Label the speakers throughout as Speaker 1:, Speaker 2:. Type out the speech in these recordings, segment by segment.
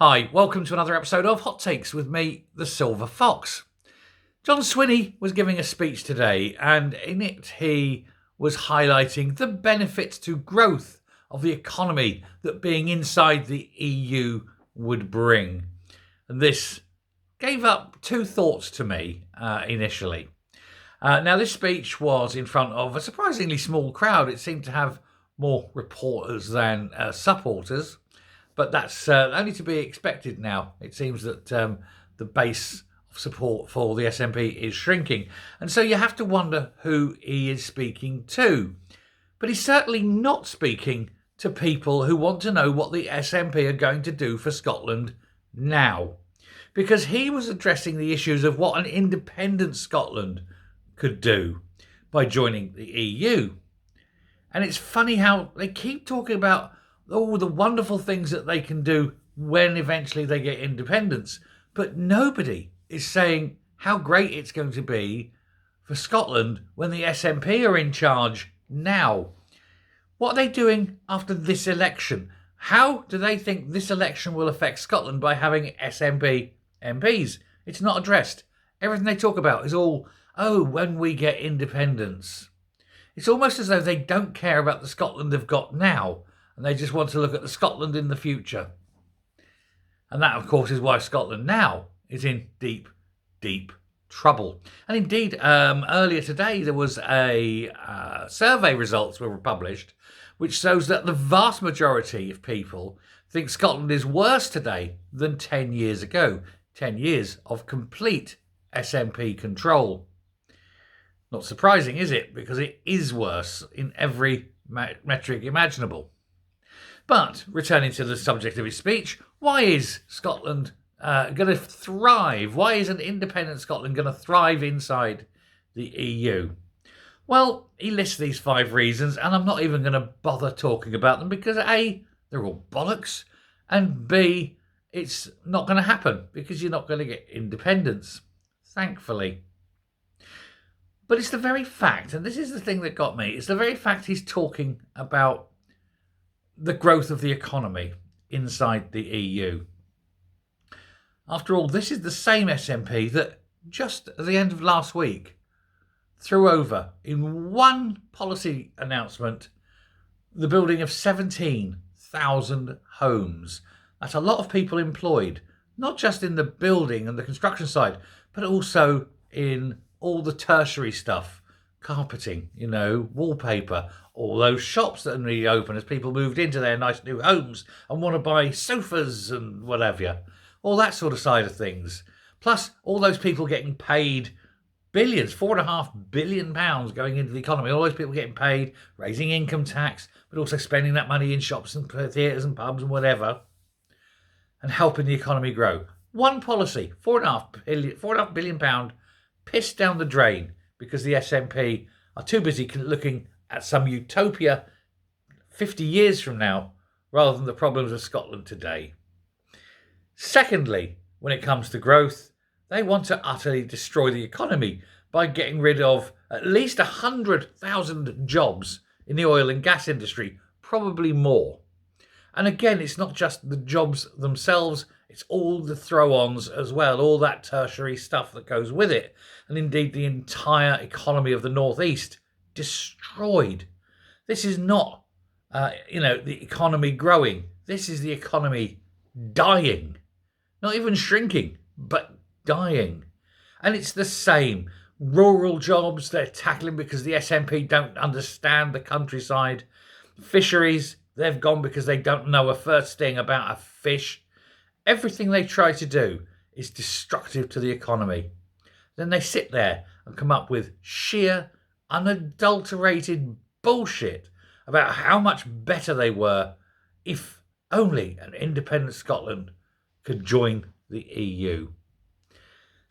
Speaker 1: Hi, welcome to another episode of Hot Takes with me, the Silver Fox. John Swinney was giving a speech today, and in it he was highlighting the benefits to growth of the economy that being inside the EU would bring. And this gave up two thoughts to me initially. Now, this speech was in front of a surprisingly small crowd. It seemed to have more reporters than supporters. But that's only to be expected now. It seems that the base of support for the SNP is shrinking. And so you have to wonder who he is speaking to. But he's certainly not speaking to people who want to know what the SNP are going to do for Scotland now. Because he was addressing the issues of what an independent Scotland could do by joining the EU. And it's funny how they keep talking about all the wonderful things that they can do when eventually they get independence. But nobody is saying how great it's going to be for Scotland when the SNP are in charge now. What are they doing after this election? How do they think this election will affect Scotland by having SNP MPs? It's not addressed. Everything they talk about is all, when we get independence. It's almost as though they don't care about the Scotland they've got now, and they just want to look at the Scotland in the future. And that, of course, is why Scotland now is in deep, deep trouble. And indeed, earlier today, there was a survey results were published, which shows that the vast majority of people think Scotland is worse today than 10 years ago. 10 years of complete SNP control. Not surprising, is it? Because it is worse in every metric imaginable. But returning to the subject of his speech, why is Scotland going to thrive? Why is an independent Scotland going to thrive inside the EU? Well, he lists these 5 reasons, and I'm not even going to bother talking about them because A, they're all bollocks, and B, it's not going to happen because you're not going to get independence, thankfully. But it's the very fact, and this is the thing that got me, it's the very fact he's talking about the growth of the economy inside the EU. After all, this is the same SNP that just at the end of last week threw over in one policy announcement the building of 17,000 homes. That's a lot of people employed, not just in the building and the construction side, but also in all the tertiary stuff. Carpeting, wallpaper, all those shops that are really open as people moved into their nice new homes and want to buy sofas and whatever. All that sort of side of things. Plus, all those people getting paid billions, £4.5 billion going into the economy. All those people getting paid, raising income tax, but also spending that money in shops and theatres and pubs and whatever, and helping the economy grow. One policy, £4.5 billion pissed down the drain because the SNP are too busy looking at some utopia 50 years from now rather than the problems of Scotland today. Secondly, when it comes to growth, they want to utterly destroy the economy by getting rid of at least 100,000 jobs in the oil and gas industry, probably more. And again, it's not just the jobs themselves, it's all the throw-ons as well, all that tertiary stuff that goes with it. And indeed, the entire economy of the Northeast destroyed. This is not, the economy growing. This is the economy dying. Not even shrinking, but dying. And it's the same. Rural jobs, they're tackling because the SNP don't understand the countryside. Fisheries, they've gone because they don't know a first thing about a fish. Everything they try to do is destructive to the economy. Then they sit there and come up with sheer, unadulterated bullshit about how much better they were if only an independent Scotland could join the EU.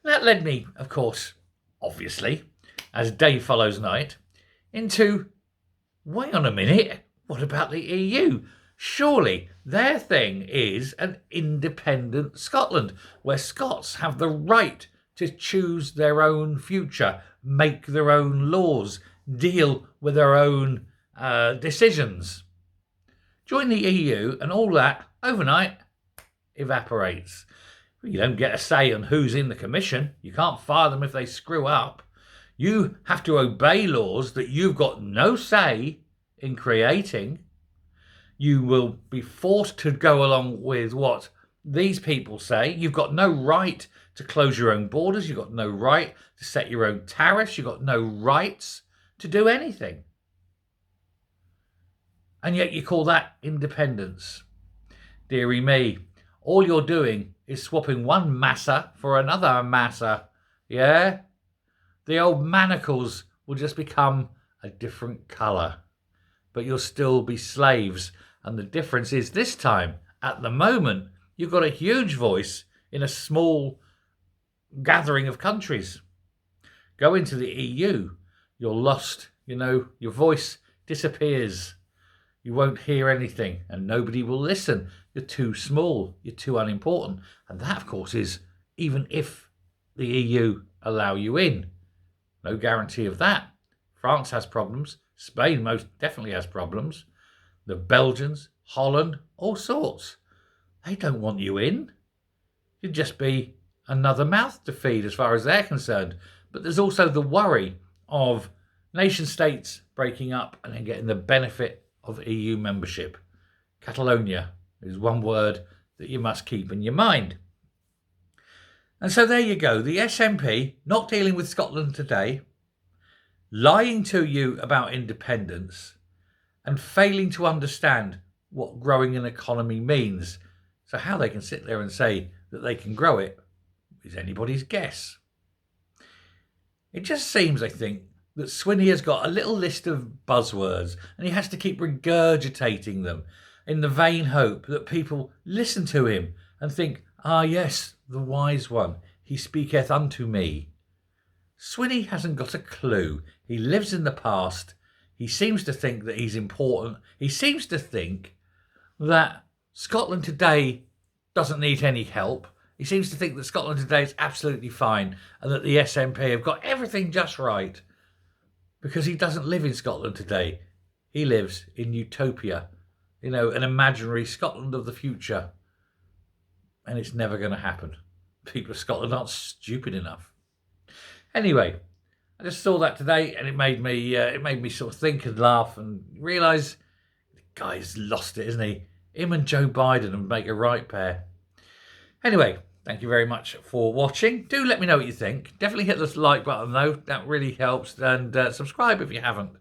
Speaker 1: That led me, of course, obviously, as day follows night, into, wait on a minute, what about the EU? Surely their thing is an independent Scotland, where Scots have the right to choose their own future, make their own laws, deal with their own decisions. Join the EU and all that overnight, evaporates. You don't get a say on who's in the commission. You can't fire them if they screw up. You have to obey laws that you've got no say in creating. You will be forced to go along with what these people say. You've got no right to close your own borders. You've got no right to set your own tariffs. You've got no rights to do anything. And yet you call that independence. Dearie me, all you're doing is swapping one massa for another massa. Yeah? The old manacles will just become a different colour. But you'll still be slaves. And the difference is this time, at the moment, you've got a huge voice in a small gathering of countries. Go into the EU, you're lost. Your voice disappears. You won't hear anything and nobody will listen. You're too small. You're too unimportant. And that, of course, is even if the EU allow you in. No guarantee of that. France has problems. Spain most definitely has problems. The Belgians, Holland, all sorts. They don't want you in. You'd just be another mouth to feed as far as they're concerned. But there's also the worry of nation states breaking up and then getting the benefit of EU membership. Catalonia is one word that you must keep in your mind. And so there you go. The SNP not dealing with Scotland today, lying to you about independence and failing to understand what growing an economy means. So how they can sit there and say that they can grow it is anybody's guess. It just seems, I think, that Swinney has got a little list of buzzwords and he has to keep regurgitating them in the vain hope that people listen to him and think, ah yes, the wise one, he speaketh unto me. Swinney hasn't got a clue. He lives in the past. He seems to think that he's important. He seems to think that Scotland today doesn't need any help. He seems to think that Scotland today is absolutely fine and that the SNP have got everything just right. Because he doesn't live in Scotland today. He lives in utopia, an imaginary Scotland of the future. And it's never going to happen. People of Scotland aren't stupid enough. Anyway, I just saw that today and it made me sort of think and laugh and realise the guy's lost it, isn't he? Him and Joe Biden would make a right pair. Anyway, thank you very much for watching. Do let me know what you think. Definitely hit the like button though. That really helps. And subscribe if you haven't.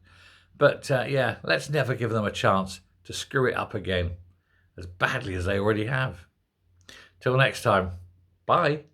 Speaker 1: But yeah, let's never give them a chance to screw it up again as badly as they already have. Till next time. Bye.